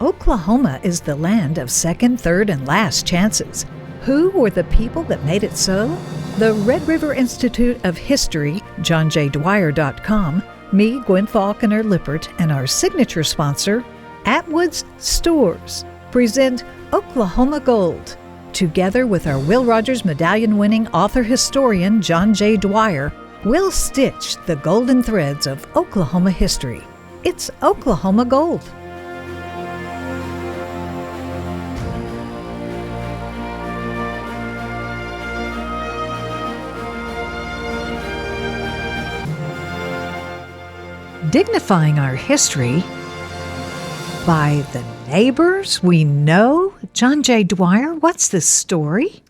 Oklahoma is the land of second, third, and last chances. Who were the people that made it so? The Red River Institute of History, johnjdwyer.com, me, Gwen Falconer Lippert, and our signature sponsor, Atwood's Stores, present Oklahoma Gold. Together with our Will Rogers Medallion-winning author-historian John J. Dwyer, we'll stitch the golden threads of Oklahoma history. It's Oklahoma Gold. Dignifying our history by the neighbors we know. John J. Dwyer, what's the story?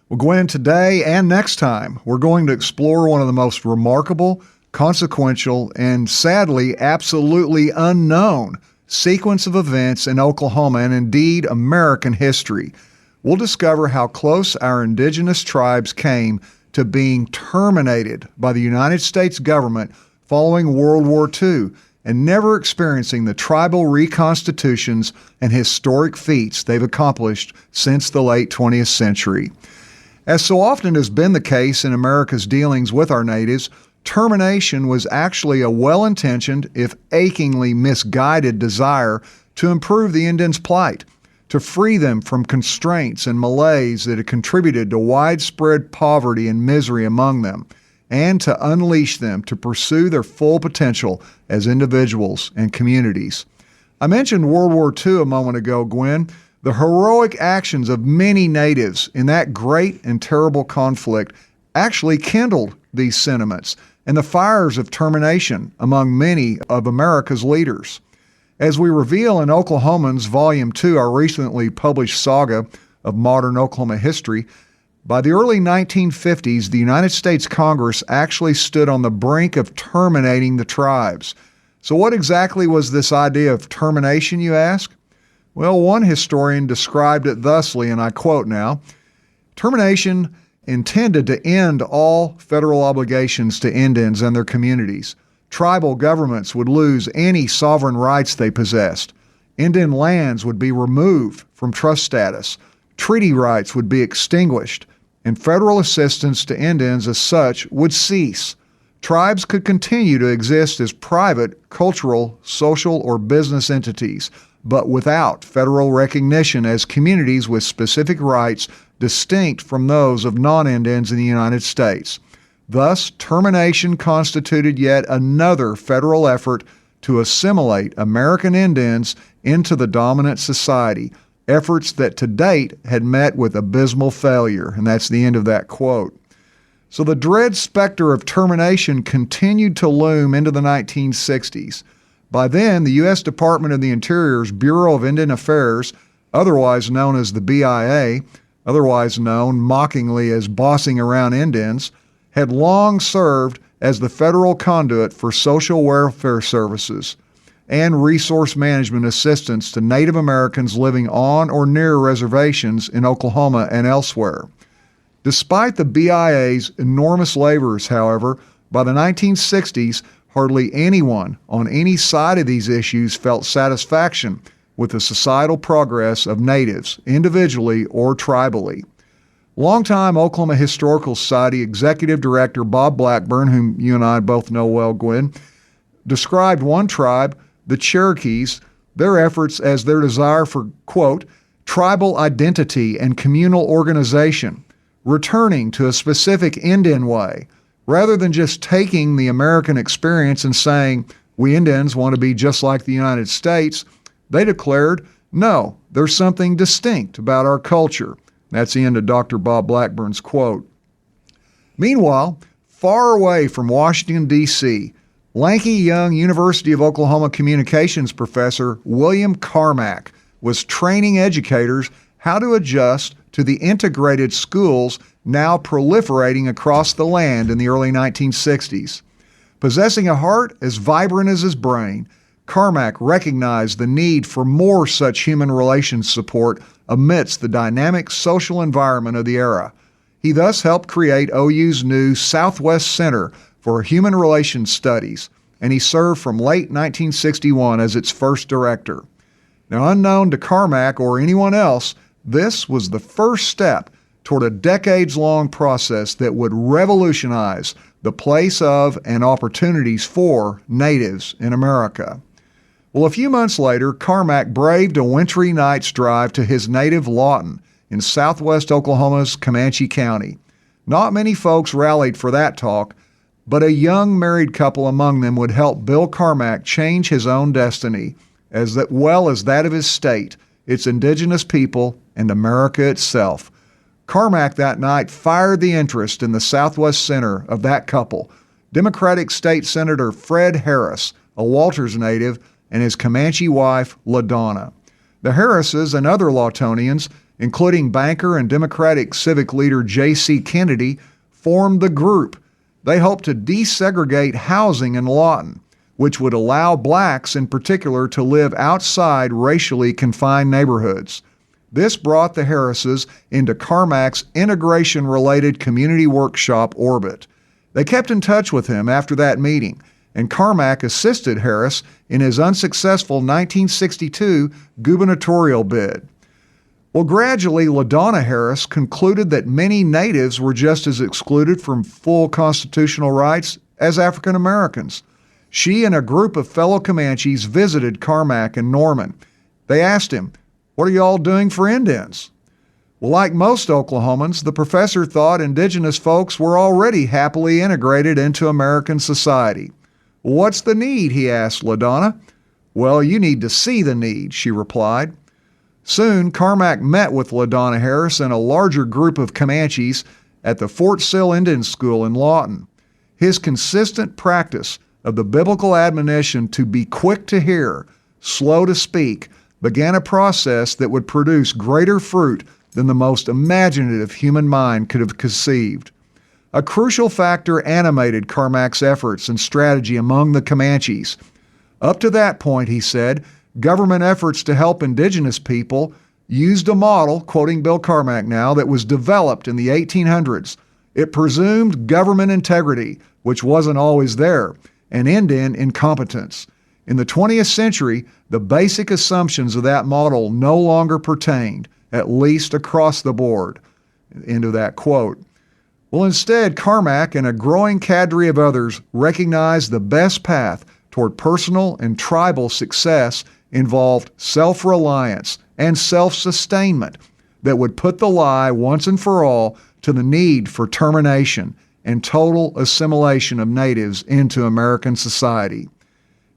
Well, Gwen, today and next time, we're going to explore one of the most remarkable, consequential, and sadly, absolutely unknown sequence of events in Oklahoma and indeed American history. We'll discover how close our indigenous tribes came to being terminated by the United States government following World War II and never experiencing the tribal reconstitutions and historic feats they've accomplished since the late 20th century. As so often has been the case in America's dealings with our natives, termination was actually a well-intentioned, if achingly misguided, desire to improve the Indians' plight, to free them from constraints and malaise that had contributed to widespread poverty and misery among them, and to unleash them to pursue their full potential as individuals and communities. I mentioned World War II a moment ago, Gwen. The heroic actions of many natives in that great and terrible conflict actually kindled these sentiments and the fires of termination among many of America's leaders. As we reveal in Oklahomans Volume 2, our recently published saga of modern Oklahoma history, by the early 1950s, the United States Congress actually stood on the brink of terminating the tribes. So what exactly was this idea of termination, you ask? Well, one historian described it thusly, and I quote now, "Termination intended to end all federal obligations to Indians and their communities. Tribal governments would lose any sovereign rights they possessed. Indian lands would be removed from trust status. Treaty rights would be extinguished, and federal assistance to Indians as such would cease. Tribes could continue to exist as private, cultural, social, or business entities, but without federal recognition as communities with specific rights distinct from those of non-Indians in the United States. Thus, termination constituted yet another federal effort to assimilate American Indians into the dominant society, efforts that to date had met with abysmal failure." And that's the end of that quote. So the dread specter of termination continued to loom into the 1960s. By then, the U.S. Department of the Interior's Bureau of Indian Affairs, otherwise known as the BIA, otherwise known mockingly as bossing around Indians, had long served as the federal conduit for social welfare services and resource management assistance to Native Americans living on or near reservations in Oklahoma and elsewhere. Despite the BIA's enormous labors, however, by the 1960s, hardly anyone on any side of these issues felt satisfaction with the societal progress of natives, individually or tribally. Longtime Oklahoma Historical Society Executive Director Bob Blackburn, whom you and I both know well, Gwen, described one tribe, the Cherokees, their efforts as their desire for, quote, tribal identity and communal organization, returning to a specific Indian way, rather than just taking the American experience and saying, we Indians want to be just like the United States. They declared, no, there's something distinct about our culture. That's the end of Dr. Bob Blackburn's quote. Meanwhile, far away from Washington, D.C., lanky young University of Oklahoma communications professor William Carmack was training educators how to adjust to the integrated schools now proliferating across the land in the early 1960s. Possessing a heart as vibrant as his brain, Carmack recognized the need for more such human relations support amidst the dynamic social environment of the era. He thus helped create OU's new Southwest Center for Human Relations Studies, and he served from late 1961 as its first director. Now, unknown to Carmack or anyone else, this was the first step toward a decades-long process that would revolutionize the place of and opportunities for natives in America. Well, a few months later, Carmack braved a wintry night's drive to his native Lawton in southwest Oklahoma's Comanche County. Not many folks rallied for that talk, but a young married couple among them would help Bill Carmack change his own destiny, as well as that of his state, its indigenous people, and America itself. Carmack that night fired the interest in the southwest center of that couple, Democratic State Senator Fred Harris, a Walters native, and his Comanche wife, LaDonna. The Harrises and other Lawtonians, including banker and Democratic civic leader J.C. Kennedy, formed the group. They hoped to desegregate housing in Lawton, which would allow blacks in particular to live outside racially confined neighborhoods. This brought the Harrises into Carmack's integration-related community workshop orbit. They kept in touch with him after that meeting, and Carmack assisted Harris in his unsuccessful 1962 gubernatorial bid. Well, gradually, LaDonna Harris concluded that many natives were just as excluded from full constitutional rights as African Americans. She and a group of fellow Comanches visited Carmack in Norman. They asked him, "What are you all doing for Indians?" Well, like most Oklahomans, the professor thought indigenous folks were already happily integrated into American society. "What's the need?" he asked LaDonna. "Well, you need to see the need," she replied. Soon, Carmack met with LaDonna Harris and a larger group of Comanches at the Fort Sill Indian School in Lawton. His consistent practice of the biblical admonition to be quick to hear, slow to speak, began a process that would produce greater fruit than the most imaginative human mind could have conceived. A crucial factor animated Carmack's efforts and strategy among the Comanches. Up to that point, he said, government efforts to help indigenous people used a model, quoting Bill Carmack now, that was developed in the 1800s. It presumed government integrity, which wasn't always there, and Indian incompetence. In the 20th century, the basic assumptions of that model no longer pertained, at least across the board. End of that quote. Well, instead, Carmack and a growing cadre of others recognized the best path toward personal and tribal success involved self-reliance and self-sustainment that would put the lie once and for all to the need for termination and total assimilation of natives into American society.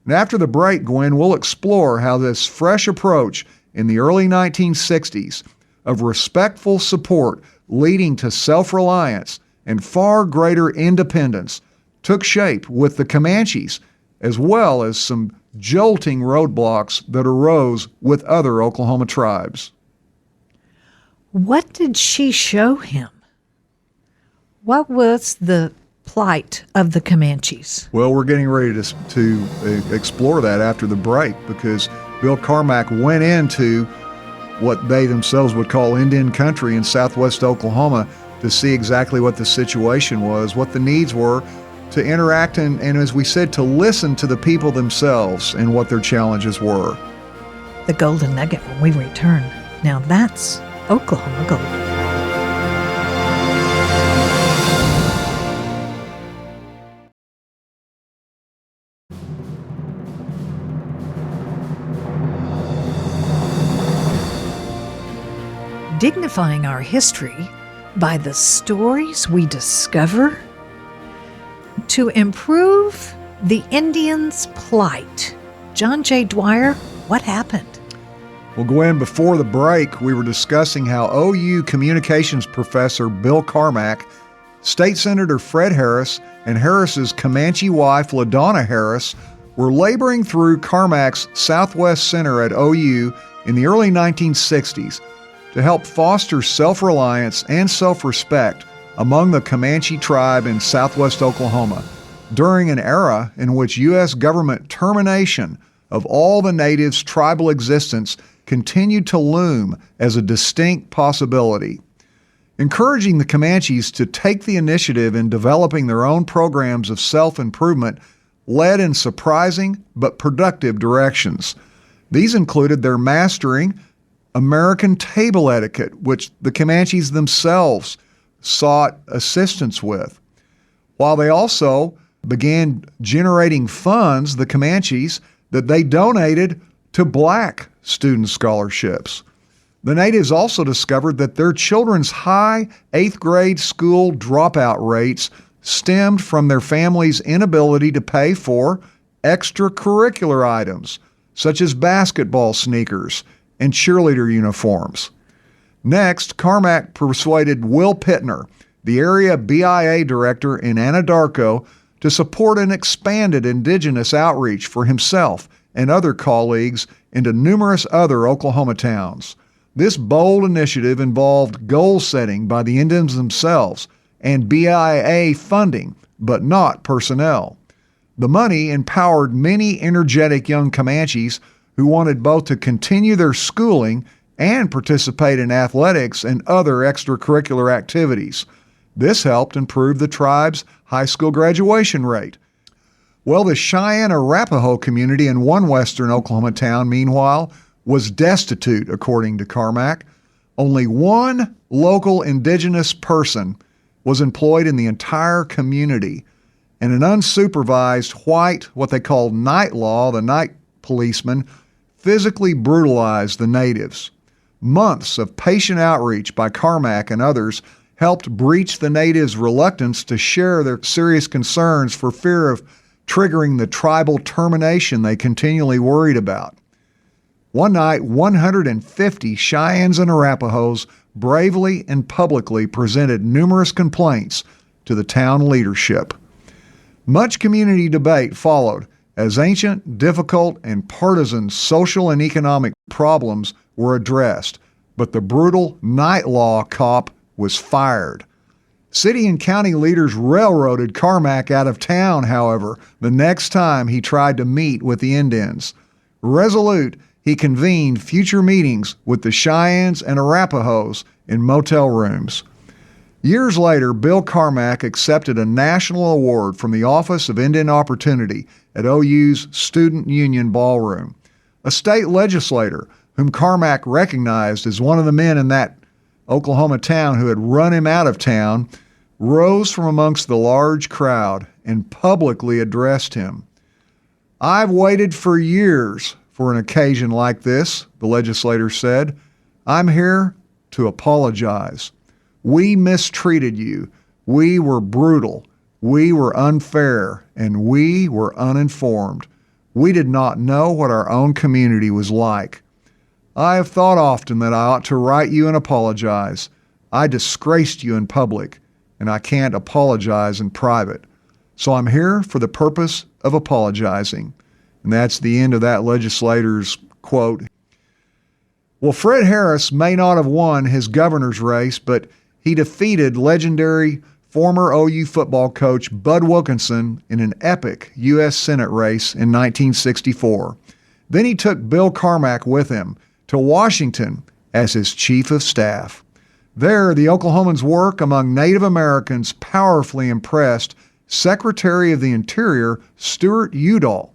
And after the break, Gwen, we'll explore how this fresh approach in the early 1960s of respectful support leading to self-reliance and far greater independence took shape with the Comanches, as well as some jolting roadblocks that arose with other Oklahoma tribes. What did she show him? What was the plight of the Comanches? Well, we're getting ready to explore that after the break, because Bill Carmack went into what they themselves would call Indian country in southwest Oklahoma to see exactly what the situation was, what the needs were, to interact and as we said, to listen to the people themselves and what their challenges were. The golden nugget when we return. Now that's Oklahoma Gold. Dignifying our history by the stories we discover to improve the Indians' plight. John J. Dwyer, what happened? Well, Gwen, before the break, we were discussing how OU communications professor Bill Carmack, State Senator Fred Harris, and Harris's Comanche wife, LaDonna Harris, were laboring through Carmack's Southwest Center at OU in the early 1960s to help foster self-reliance and self-respect among the Comanche tribe in southwest Oklahoma during an era in which U.S. government termination of all the natives' tribal existence continued to loom as a distinct possibility. Encouraging the Comanches to take the initiative in developing their own programs of self-improvement led in surprising but productive directions. These included their mastering American table etiquette, which the Comanches themselves sought assistance with. While they also began generating funds, the Comanches, that they donated to black student scholarships. The natives also discovered that their children's high 8th grade school dropout rates stemmed from their families' inability to pay for extracurricular items, such as basketball sneakers and cheerleader uniforms. Next, Carmack persuaded Will Pittner, the area BIA director in Anadarko, to support an expanded indigenous outreach for himself and other colleagues into numerous other Oklahoma towns. This bold initiative involved goal setting by the Indians themselves and BIA funding, but not personnel. The money empowered many energetic young Comanches who wanted both to continue their schooling and participate in athletics and other extracurricular activities. This helped improve the tribe's high school graduation rate. Well, the Cheyenne Arapaho community in one western Oklahoma town, meanwhile, was destitute, according to Carmack. Only one local indigenous person was employed in the entire community, and an unsupervised white, what they called night law, the night policeman, physically brutalized the natives. Months of patient outreach by Carmack and others helped breach the natives' reluctance to share their serious concerns for fear of triggering the tribal termination they continually worried about. One night, 150 Cheyennes and Arapahoes bravely and publicly presented numerous complaints to the town leadership. Much community debate followed as ancient, difficult, and partisan social and economic problems were addressed, but the brutal night law cop was fired. City and county leaders railroaded Carmack out of town, however, the next time he tried to meet with the Indians. Resolute, he convened future meetings with the Cheyennes and Arapahoes in motel rooms. Years later, Bill Carmack accepted a national award from the Office of Indian Opportunity at OU's Student Union Ballroom. A state legislator, whom Carmack recognized as one of the men in that Oklahoma town who had run him out of town, rose from amongst the large crowd and publicly addressed him. "I've waited for years for an occasion like this," the legislator said. "I'm here to apologize. We mistreated you. We were brutal. We were unfair, and we were uninformed. We did not know what our own community was like. I have thought often that I ought to write you and apologize. I disgraced you in public, and I can't apologize in private. So I'm here for the purpose of apologizing." And that's the end of that legislator's quote. Well, Fred Harris may not have won his governor's race, but he defeated legendary former OU football coach Bud Wilkinson in an epic U.S. Senate race in 1964. Then he took Bill Carmack with him to Washington as his chief of staff. There, the Oklahomans' work among Native Americans powerfully impressed Secretary of the Interior Stuart Udall,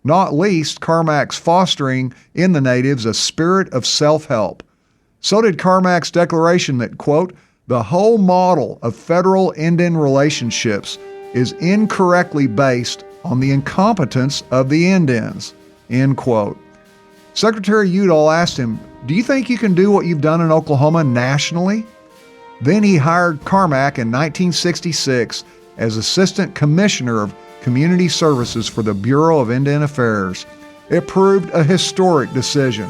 not least Carmack's fostering in the natives a spirit of self-help. So did Carmack's declaration that, quote, "the whole model of federal Indian relationships is incorrectly based on the incompetence of the Indians," end quote. Secretary Udall asked him, "Do you think you can do what you've done in Oklahoma nationally?" Then he hired Carmack in 1966 as Assistant Commissioner of Community Services for the Bureau of Indian Affairs. It proved a historic decision.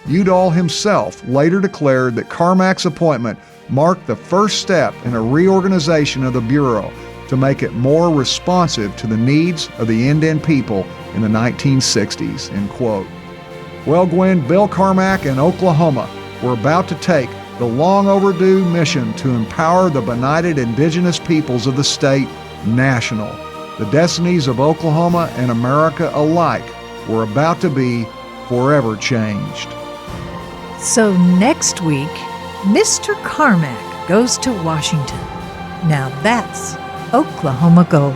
Udall himself later declared that Carmack's appointment marked the first step in a reorganization of the Bureau to make it more responsive to the needs of the Indian people in the 1960s, end quote. Well, Gwen, Bill Carmack and Oklahoma were about to take the long overdue mission to empower the benighted indigenous peoples of the state national. The destinies of Oklahoma and America alike were about to be forever changed. So next week, Mr. Carmack goes to Washington. Now that's Oklahoma Gold.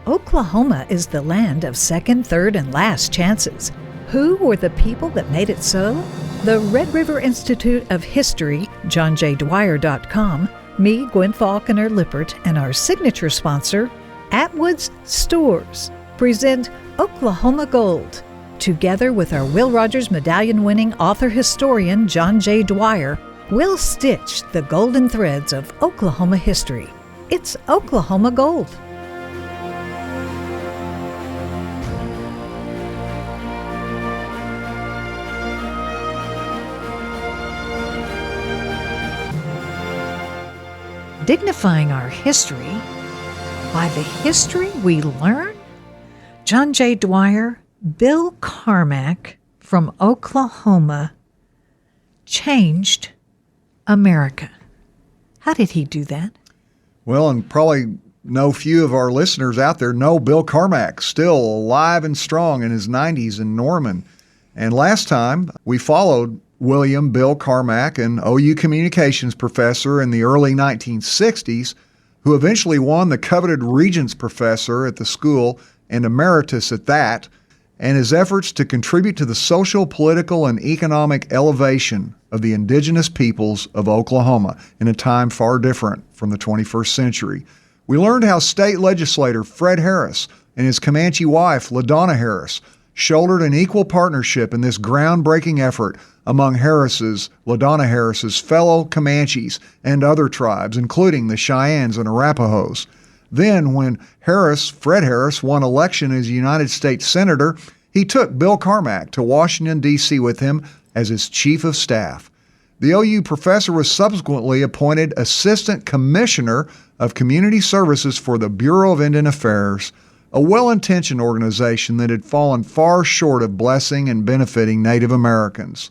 Oklahoma is the land of second, third, and last chances. Who were the people that made it so? The Red River Institute of History, JohnJDwyer.com, me, Gwen Falconer Lippert, and our signature sponsor, Atwood's Stores, present Oklahoma Gold. Together with our Will Rogers Medallion-winning author-historian John J. Dwyer, we'll stitch the golden threads of Oklahoma history. It's Oklahoma Gold. Dignifying our history by the history we learn? John J. Dwyer, Bill Carmack from Oklahoma changed America. How did he do that? Well, and probably no few of our listeners out there know Bill Carmack, still alive and strong in his 90s in Norman. And last time we followed William Bill Carmack, an OU communications professor in the early 1960s, who eventually won the coveted Regents Professor at the school and emeritus at that, and his efforts to contribute to the social, political, and economic elevation of the indigenous peoples of Oklahoma in a time far different from the 21st century. We learned how state legislator Fred Harris and his Comanche wife, LaDonna Harris, shouldered an equal partnership in this groundbreaking effort among LaDonna Harris's fellow Comanches and other tribes, including the Cheyennes and Arapahoes. Then, when Fred Harris, won election as United States Senator, he took Bill Carmack to Washington, D.C. with him as his chief of staff. The OU professor was subsequently appointed Assistant Commissioner of Community Services for the Bureau of Indian Affairs, a well-intentioned organization that had fallen far short of blessing and benefiting Native Americans.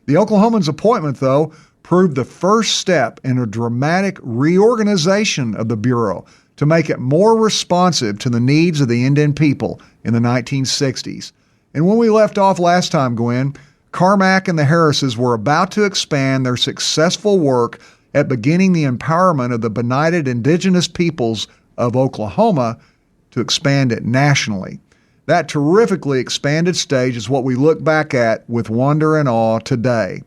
The Oklahomans' appointment, though, proved the first step in a dramatic reorganization of the Bureau to make it more responsive to the needs of the Indian people in the 1960s. And when we left off last time, Gwen, Carmack and the Harrises were about to expand their successful work at beginning the empowerment of the benighted indigenous peoples of Oklahoma to expand it nationally. That terrifically expanded stage is what we look back at with wonder and awe today.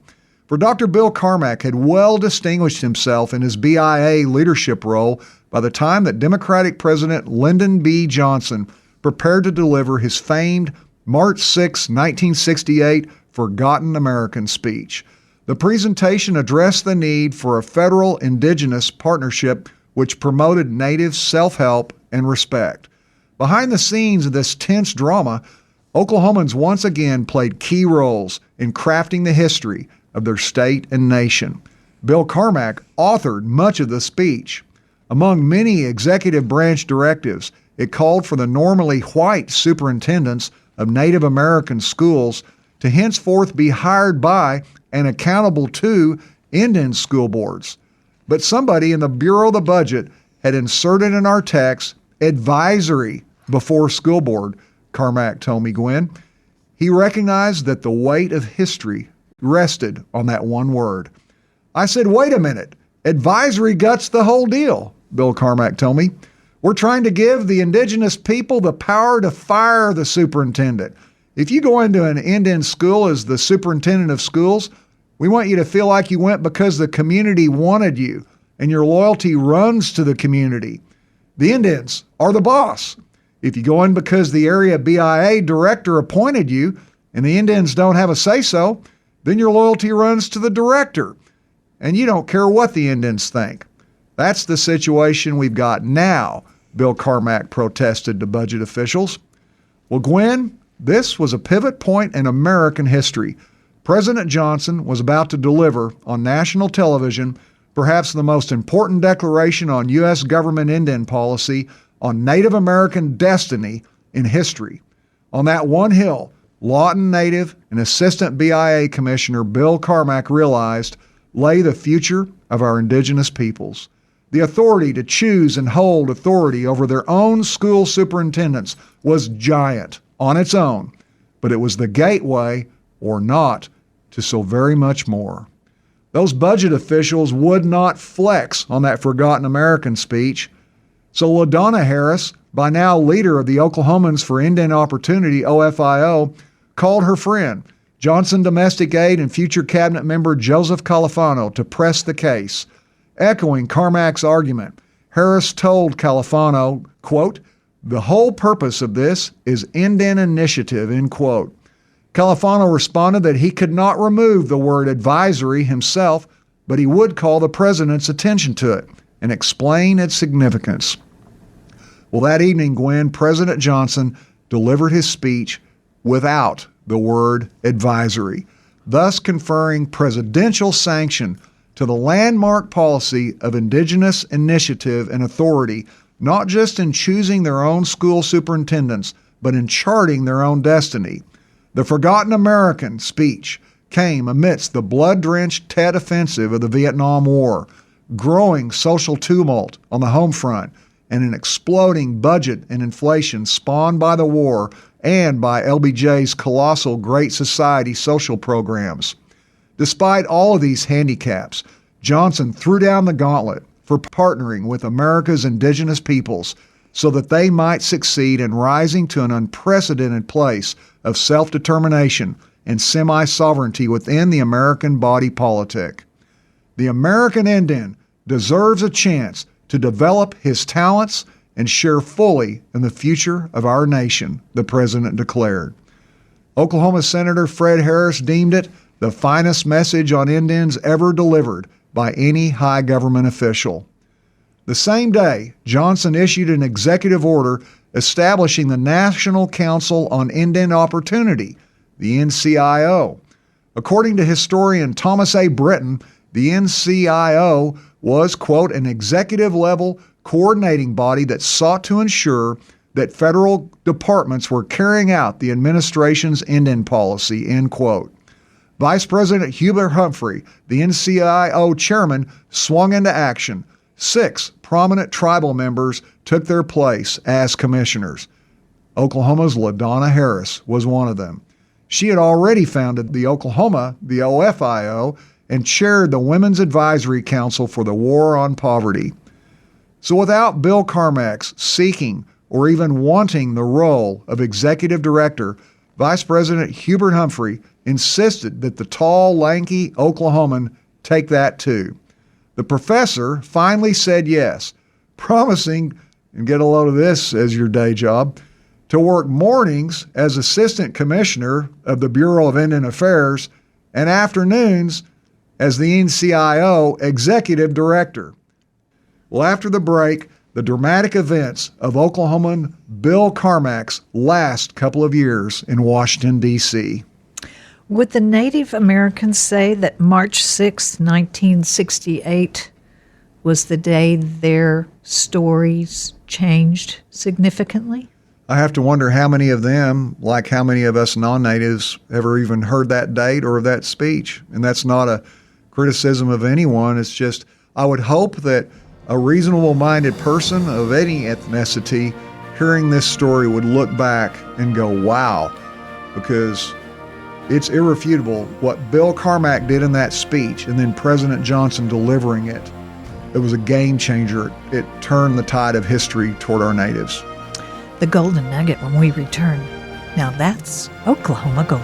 For Dr. Bill Carmack had well distinguished himself in his BIA leadership role by the time that Democratic President Lyndon B. Johnson prepared to deliver his famed March 6, 1968 Forgotten American speech. The presentation addressed the need for a federal indigenous partnership which promoted Native self-help and respect. Behind the scenes of this tense drama, Oklahomans once again played key roles in crafting the history of their state and nation. Bill Carmack authored much of the speech. Among many executive branch directives, it called for the normally white superintendents of Native American schools to henceforth be hired by and accountable to Indian school boards. But somebody in the Bureau of the Budget had inserted in our text advisory before school board, Carmack told me, Gwen. He recognized that the weight of history rested on that one word. I said, wait a minute, advisory guts the whole deal, Bill Carmack told me. We're trying to give the indigenous people the power to fire the superintendent. If you go into an Indian school as the superintendent of schools, we want you to feel like you went because the community wanted you and your loyalty runs to the community. The Indians are the boss. If you go in because the area BIA director appointed you and the Indians don't have a say-so, then your loyalty runs to the director and you don't care what the Indians think. That's the situation we've got now, Bill Carmack protested to budget officials. Well, Gwen, this was a pivot point in American history. President Johnson was about to deliver on national television perhaps the most important declaration on U.S. government Indian policy on Native American destiny in history. On that one hill, Lawton Native and Assistant BIA Commissioner Bill Carmack realized lay the future of our indigenous peoples. The authority to choose and hold authority over their own school superintendents was giant on its own, but it was the gateway, or not, to so very much more. Those budget officials would not flex on that Forgotten American speech, so LaDonna Harris by now leader of the Oklahomans for Indian Opportunity, OFIO, called her friend, Johnson Domestic Aid and future cabinet member Joseph Califano, to press the case. Echoing Carmack's argument, Harris told Califano, quote, "The whole purpose of this is Indian initiative," end quote. Califano responded that he could not remove the word advisory himself, but he would call the president's attention to it and explain its significance. Well, that evening, Gwen, President Johnson delivered his speech without the word advisory, thus conferring presidential sanction to the landmark policy of indigenous initiative and authority, not just in choosing their own school superintendents, but in charting their own destiny. The Forgotten American speech came amidst the blood-drenched Tet Offensive of the Vietnam War, growing social tumult on the home front, and an exploding budget and inflation spawned by the war and by LBJ's colossal Great Society social programs. Despite all of these handicaps, Johnson threw down the gauntlet for partnering with America's indigenous peoples so that they might succeed in rising to an unprecedented place of self-determination and semi-sovereignty within the American body politic. The American Indian deserves a chance to develop his talents and share fully in the future of our nation, the president declared. Oklahoma Senator Fred Harris deemed it the finest message on Indians ever delivered by any high government official. The same day, Johnson issued an executive order establishing the National Council on Indian Opportunity, the NCIO. According to historian Thomas A. Britton, the NCIO was, quote, an executive-level coordinating body that sought to ensure that federal departments were carrying out the administration's Indian policy, end quote. Vice President Hubert Humphrey, the NCIO chairman, swung into action. 6 prominent tribal members took their place as commissioners. Oklahoma's LaDonna Harris was one of them. She had already founded the OFIO, and chaired the Women's Advisory Council for the War on Poverty. So without Bill Carmack's seeking or even wanting the role of executive director, Vice President Hubert Humphrey insisted that the tall, lanky Oklahoman take that too. The professor finally said yes, promising, and get a load of this as your day job, to work mornings as assistant commissioner of the Bureau of Indian Affairs and afternoons as the NCIO executive director. Well, after the break, the dramatic events of Oklahoman Bill Carmack's last couple of years in Washington, D.C. Would the Native Americans say that March 6, 1968 was the day their stories changed significantly? I have to wonder how many of them, like how many of us non-natives, ever even heard that date or that speech. And that's not a criticism of anyone. It's just, I would hope that a reasonable-minded person of any ethnicity hearing this story would look back and go, wow, because it's irrefutable what Bill Carmack did in that speech and then President Johnson delivering it. It was a game changer. It turned the tide of history toward our natives. The golden nugget when we return. Now that's Oklahoma Gold.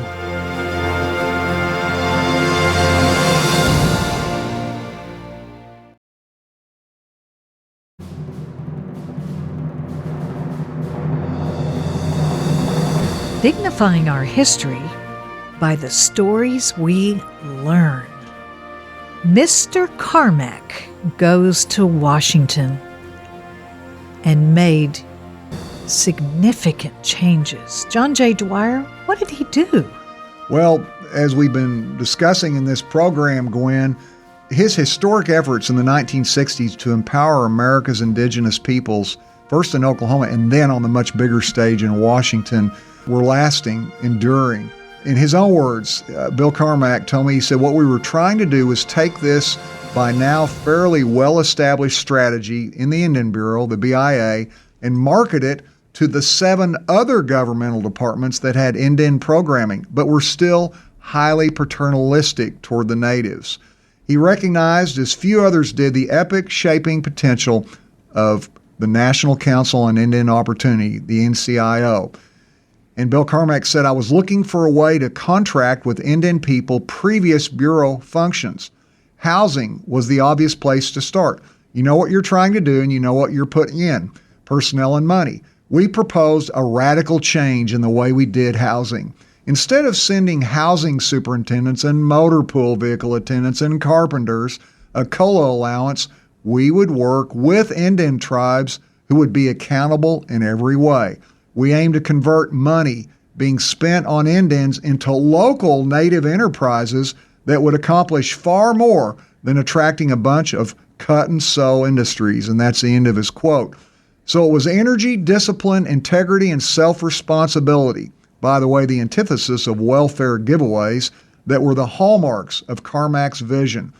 Dignifying our history by the stories we learn. Mr. Carmack goes to Washington and made significant changes. John J. Dwyer, what did he do? Well, as we've been discussing in this program, Gwen, his historic efforts in the 1960s to empower America's indigenous peoples, first in Oklahoma and then on the much bigger stage in Washington, were lasting, enduring. In his own words, Bill Carmack told me, he said, what we were trying to do was take this by now fairly well-established strategy in the Indian Bureau, the BIA, and market it to the 7 other governmental departments that had Indian programming, but were still highly paternalistic toward the natives. He recognized, as few others did, the epic shaping potential of the National Council on Indian Opportunity, the NCIO. And Bill Carmack said, I was looking for a way to contract with Indian people previous Bureau functions. Housing was the obvious place to start. You know what you're trying to do and you know what you're putting in, personnel and money. We proposed a radical change in the way we did housing. Instead of sending housing superintendents and motor pool vehicle attendants and carpenters a COLA allowance, we would work with Indian tribes who would be accountable in every way. We aim to convert money being spent on Indians into local native enterprises that would accomplish far more than attracting a bunch of cut and sew industries. And that's the end of his quote. So it was energy, discipline, integrity, and self-responsibility, by the way, the antithesis of welfare giveaways, that were the hallmarks of Carmack's vision.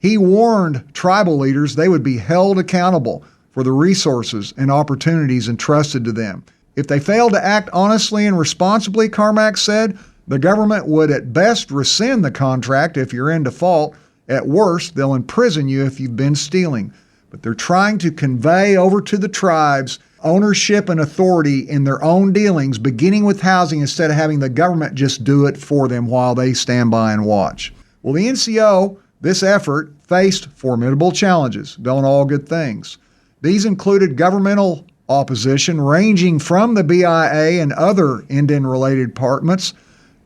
He warned tribal leaders they would be held accountable for the resources and opportunities entrusted to them. If they failed to act honestly and responsibly, Carmack said, the government would at best rescind the contract if you're in default. At worst, they'll imprison you if you've been stealing. But they're trying to convey over to the tribes ownership and authority in their own dealings, beginning with housing, instead of having the government just do it for them while they stand by and watch. Well, the NCO, this effort, faced formidable challenges, don't all good things. These included governmental opposition ranging from the BIA and other Indian-related departments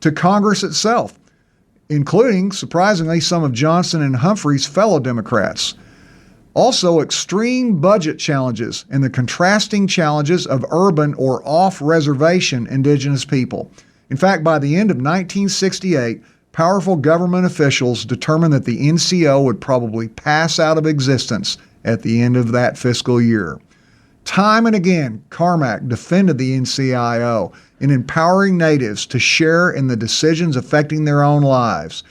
to Congress itself, including, surprisingly, some of Johnson and Humphrey's fellow Democrats. Also, extreme budget challenges and the contrasting challenges of urban or off-reservation indigenous people. In fact, by the end of 1968, powerful government officials determined that the NCO would probably pass out of existence at the end of that fiscal year. Time and again, Carmack defended the NCIO in empowering natives to share in the decisions affecting their own lives.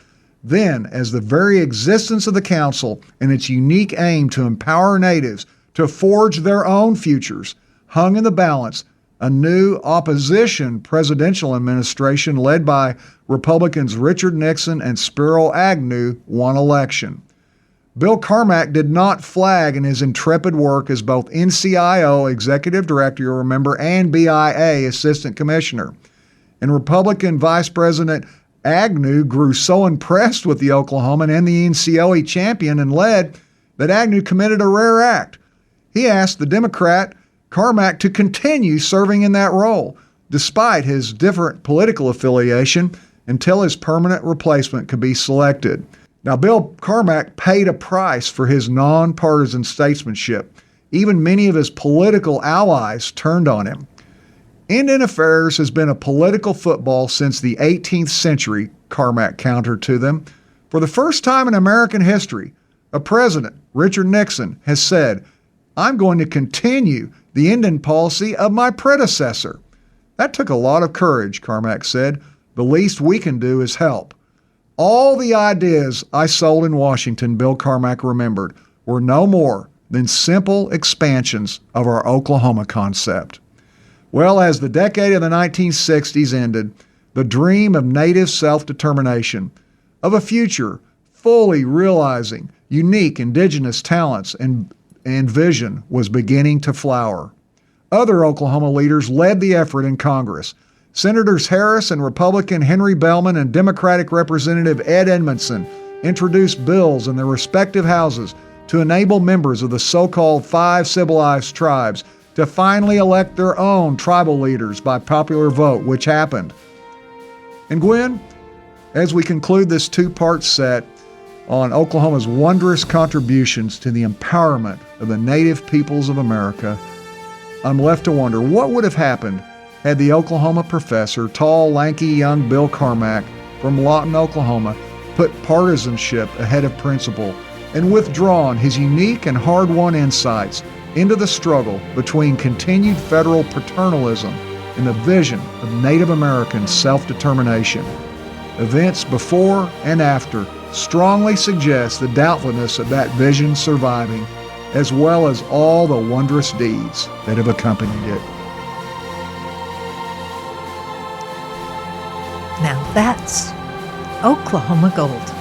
Then, as the very existence of the council and its unique aim to empower natives to forge their own futures hung in the balance, a new opposition presidential administration led by Republicans Richard Nixon and Spiro Agnew won election. Bill Carmack did not flag in his intrepid work as both NCIO Executive Director, you'll remember, and BIA Assistant Commissioner. And Republican Vice President Agnew grew so impressed with the Oklahoman and the NCO he championed and led that Agnew committed a rare act. He asked the Democrat Carmack to continue serving in that role, despite his different political affiliation, until his permanent replacement could be selected. Now, Bill Carmack paid a price for his nonpartisan statesmanship. Even many of his political allies turned on him. Indian affairs has been a political football since the 18th century, Carmack countered to them. For the first time in American history, a president, Richard Nixon, has said, I'm going to continue the Indian policy of my predecessor. That took a lot of courage, Carmack said. The least we can do is help. All the ideas I sold in Washington, Bill Carmack remembered, were no more than simple expansions of our Oklahoma concept. Well, as the decade of the 1960s ended, the dream of native self-determination, of a future fully realizing unique indigenous talents and vision, was beginning to flower. Other Oklahoma leaders led the effort in Congress. Senators Harris and Republican Henry Bellman and Democratic Representative Ed Edmondson introduced bills in their respective houses to enable members of the so-called 5 civilized tribes to finally elect their own tribal leaders by popular vote, which happened. And Gwen, as we conclude this 2-part set on Oklahoma's wondrous contributions to the empowerment of the native peoples of America, I'm left to wonder what would have happened had the Oklahoma professor, tall, lanky young Bill Carmack from Lawton, Oklahoma, put partisanship ahead of principle and withdrawn his unique and hard-won insights into the struggle between continued federal paternalism and the vision of Native American self-determination. Events before and after strongly suggest the doubtfulness of that vision surviving, as well as all the wondrous deeds that have accompanied it. Now that's Oklahoma Gold.